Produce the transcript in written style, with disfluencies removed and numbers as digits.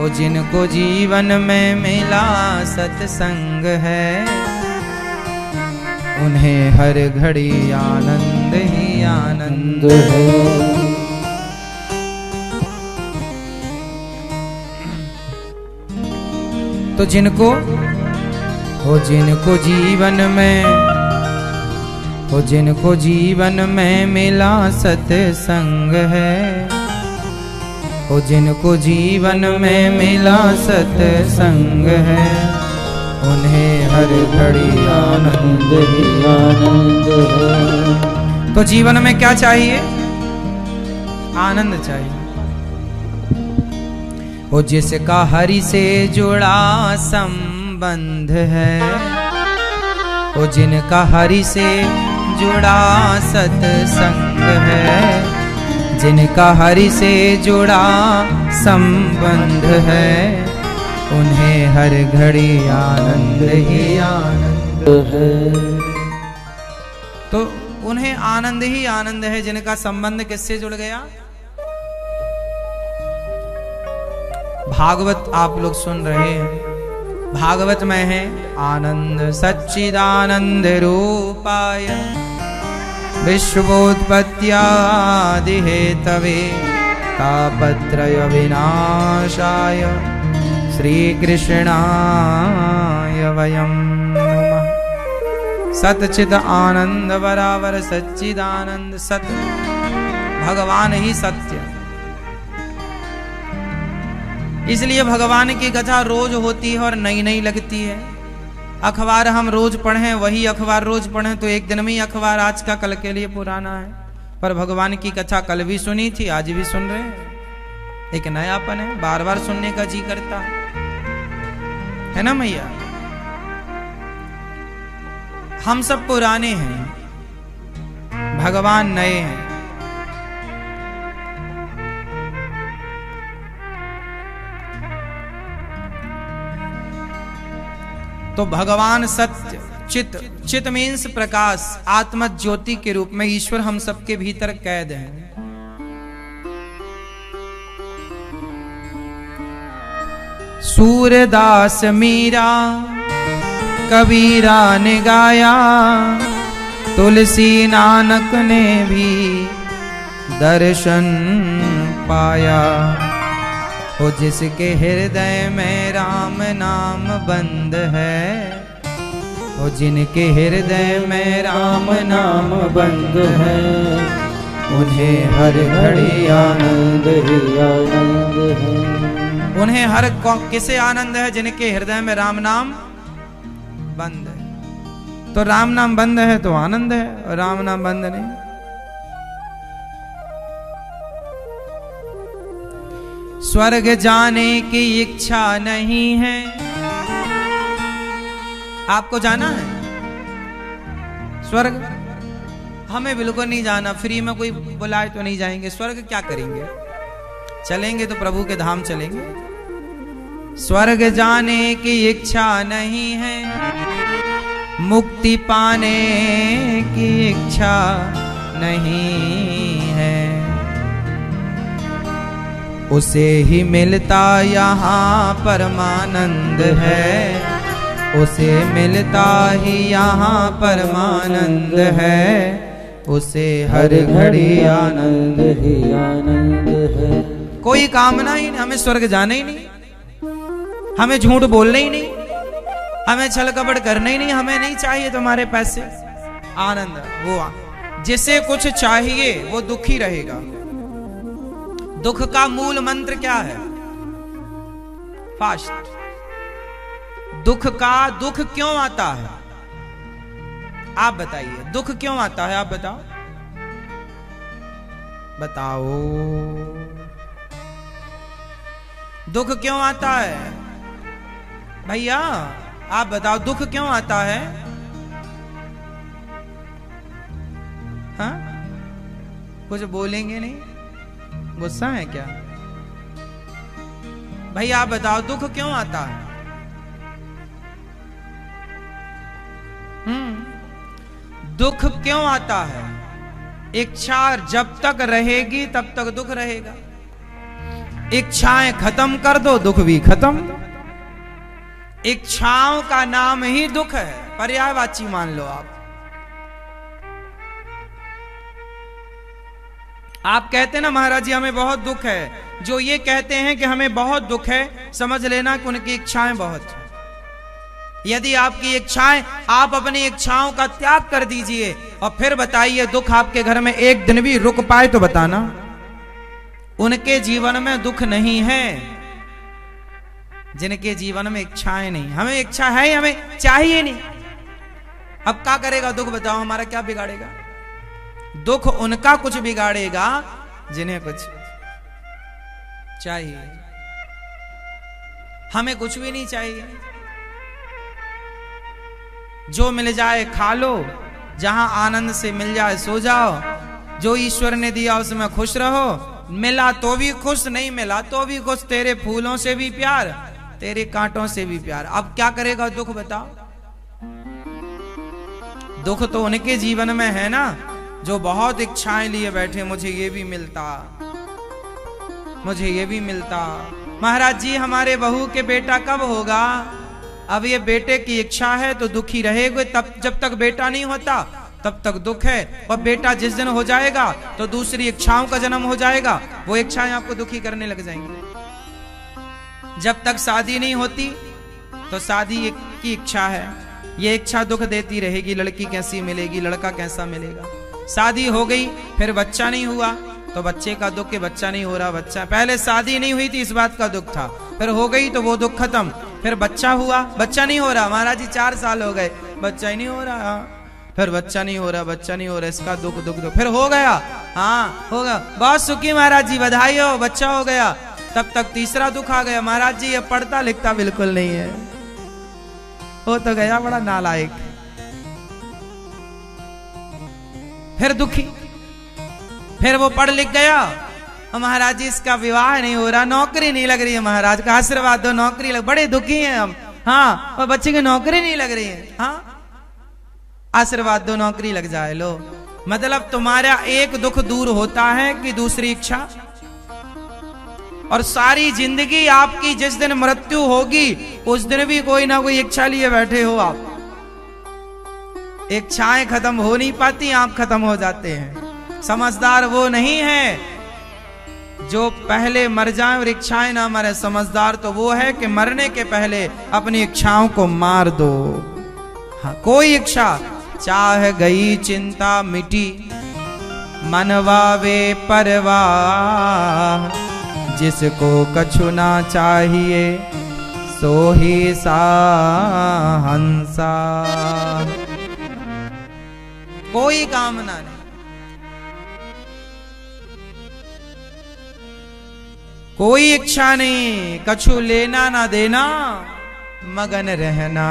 वो जिनको जीवन में मिला सत्संग है, उन्हें हर घड़ी आनंद ही आनंद है। तो जिनको जीवन में, वो जिनको जीवन में मिला सत्संग है, वो जिनको जीवन में मिला सत्संग है, उन्हें हर घड़ी आनंद ही आनंद है। तो जीवन में क्या चाहिए? आनंद चाहिए। वो जिसका हरि से जुड़ा संबंध है, वो जिनका हरि से जुड़ा सत्संग है, जिनका हरि से जुड़ा संबंध है, उन्हें हर घड़ी आनंद ही आनंद है। तो उन्हें आनंद ही आनंद है जिनका संबंध किससे जुड़ गया? भागवत आप लोग सुन रहे हैं, भागवत में है आनंद सच्चिदानंद रूपाय विश्वोत्पत्त्यादि हेतवे तापत्रय विनाशाय श्री कृष्णाय वयं नमः। सच्चिद आनंद बराबर सच्चिदानंद, सत्य भगवान ही सत्य। इसलिए भगवान की कथा रोज होती है और नई नई लगती है। अखबार हम रोज पढ़ें, वही अखबार रोज पढ़ें तो एक दिन में ही अखबार आज का कल के लिए पुराना है। पर भगवान की कथा कल भी सुनी थी, आज भी सुन रहे हैं। एक नयापन है, बार बार सुनने का जी करता है ना मैया। हम सब पुराने हैं, भगवान नए हैं। तो भगवान सत्य, चित, चित मीन्स प्रकाश, आत्म ज्योति के रूप में ईश्वर हम सबके भीतर कैद है। सूरदास मीरा कबीरा ने गाया, तुलसी नानक ने भी दर्शन पाया। वो जिसके हृदय में राम नाम बंद है, वो जिनके हृदय में राम नाम बंद है, उन्हें हर घड़ी आनंद ही आनंद है। उन्हें हर किसे आनंद है? जिनके हृदय में राम नाम बंद है। तो राम नाम बंद है तो आनंद है, और राम नाम बंद नहीं। स्वर्ग जाने की इच्छा नहीं है। आपको जाना है स्वर्ग? हमें बिल्कुल नहीं जाना। फ्री में कोई बुलाए तो नहीं जाएंगे। स्वर्ग क्या करेंगे? चलेंगे तो प्रभु के धाम चलेंगे। स्वर्ग जाने की इच्छा नहीं है, मुक्ति पाने की इच्छा नहीं है। उसे ही मिलता यहाँ परमानंद है, उसे मिलता ही यहाँ परमानंद है। उसे हर घड़ी आनंद ही आनंद है। कोई कामना ही नहीं, हमें स्वर्ग जाना ही नहीं, हमें झूठ बोलना ही नहीं, हमें छल कपट करना ही नहीं, हमें नहीं चाहिए तुम्हारे पैसे। आनंद वो जिसे कुछ चाहिए वो दुखी रहेगा। दुख का मूल मंत्र क्या है? फास्ट। दुख क्यों आता है? आप बताइए, दुख क्यों आता है? आप बताओ बताओ, दुख क्यों आता है भैया? आप बताओ, दुख क्यों आता है? हाँ, कुछ बोलेंगे नहीं? गुस्सा है क्या भैया? आप बताओ, दुख क्यों आता है? दुख क्यों आता है? इच्छा जब तक रहेगी तब तक दुख रहेगा। इच्छाएं खत्म कर दो, दुख भी खत्म। इच्छाओं का नाम ही दुख है, पर्यायवाची मान लो आप। आप कहते ना महाराज जी हमें बहुत दुख है, जो ये कहते हैं कि हमें बहुत दुख है, समझ लेना कि उनकी इच्छाएं बहुत हैं। यदि आपकी इच्छाएं, आप अपनी इच्छाओं का त्याग कर दीजिए और फिर बताइए दुख आपके घर में एक दिन भी रुक पाए तो बताना। उनके जीवन में दुख नहीं है जिनके जीवन में इच्छाएं नहीं। हमें इच्छा है, हमें चाहिए नहीं। अब क्या करेगा दुख, बताओ हमारा क्या बिगाड़ेगा? दुख उनका कुछ बिगाड़ेगा जिन्हें कुछ चाहिए। हमें कुछ भी नहीं चाहिए, जो मिल जाए खा लो, जहां आनंद से मिल जाए सो जाओ, जो ईश्वर ने दिया उसमें खुश रहो। मिला तो भी खुश, नहीं मिला तो भी खुश। तेरे फूलों से भी प्यार, तेरे कांटों से भी प्यार। अब क्या करेगा दुख, बताओ? दुख तो उनके जीवन में है ना जो बहुत इच्छाएं लिए बैठे, मुझे ये भी मिलता, मुझे ये भी मिलता। महाराज जी हमारे बहू के बेटा कब होगा? अब ये बेटे की इच्छा है तो दुखी रहेगा, तब जब तक बेटा नहीं होता तब तक दुख है। और बेटा जिस दिन हो जाएगा तो दूसरी इच्छाओं का जन्म हो जाएगा, वो इच्छाएं आपको दुखी करने लग जाएंगी। जब तक शादी नहीं होती तो शादी की इच्छा है, ये इच्छा दुख देती रहेगी, लड़की कैसी मिलेगी, लड़का कैसा मिलेगा। शादी हो गई, फिर बच्चा नहीं हुआ तो बच्चे का दुख के बच्चा नहीं हो रहा। बच्चा पहले शादी नहीं हुई थी इस बात का दुख था, फिर हो गई तो वो दुख खत्म। फिर बच्चा हुआ, बच्चा नहीं हो रहा, महाराज जी 4 साल हो गए बच्चा ही नहीं हो रहा। फिर बच्चा नहीं हो रहा, बच्चा नहीं हो रहा, इसका दुख दुख दुख। फिर हो गया, हाँ होगा, बहुत सुखी महाराज जी, बधाई हो, बच्चा हो गया। तब तक तीसरा दुख आ गया, महाराज जी ये पढ़ता लिखता बिल्कुल नहीं है, वो तो गया बड़ा नालायक। फिर दुखी, फिर वो पढ़ लिख गया, महाराज जी इसका विवाह नहीं हो रहा, नौकरी नहीं लग रही है, महाराज का आशीर्वाद दो, नौकरी लग, बड़े दुखी हैं हम। हाँ, और बच्चे की नौकरी नहीं लग रही है, हाँ आशीर्वाद दो नौकरी लग जाए। लो, मतलब तुम्हारा एक दुख दूर होता है कि दूसरी इच्छा। और सारी जिंदगी आपकी जिस दिन मृत्यु होगी उस दिन भी कोई ना कोई इच्छा लिए बैठे हो आप। इच्छाएं खत्म हो नहीं पाती, आप खत्म हो जाते हैं। समझदार वो नहीं है जो पहले मर जाए और इच्छाएं ना मरे। समझदार तो वो है कि मरने के पहले अपनी इच्छाओं को मार दो। हाँ, कोई इच्छा चाह गई चिंता मिटी, मनवा वे परवाह, जिसको कछु ना चाहिए सो ही हंसा। कोई कामना नहीं, कोई इच्छा नहीं, कछु लेना ना देना, मगन रहना।